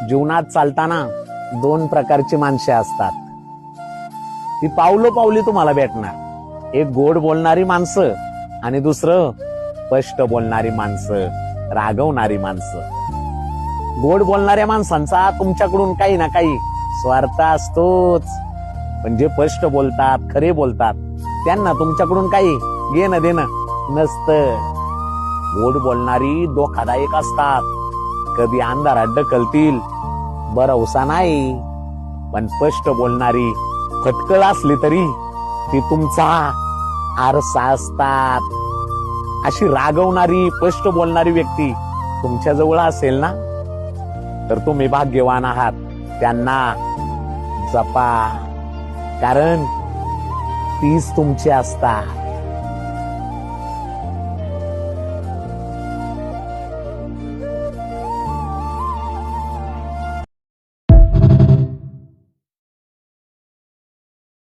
जीवनात चालताना दोन प्रकारची माणसे असतात. ती पावलोपावली तुम्हाला भेटणार. एक गोड बोलणारी माणसं आणि दुसरं स्पष्ट बोलणारी माणसं, रागवणारी माणसं. गोड बोलणाऱ्या माणसांचा तुमच्याकडून काही ना काही स्वार्थ असतोच, पण जे स्पष्ट बोलतात, खरे बोलतात, त्यांना तुमच्याकडून काही घेणं देणं नसतं. गोड बोलणारी धोकादायक असतात, कधी अंधारात ढकलतील भरवसा नाही. पण स्पष्ट बोलणारी फटकळ असली तरी ती तुमचा आरसा असतात. अशी रागवणारी स्पष्ट बोलणारी व्यक्ती तुमच्या जवळ असेल ना, तर तुम्ही भाग्यवान आहात. त्यांना जपा, कारण तीच तुमची असतात.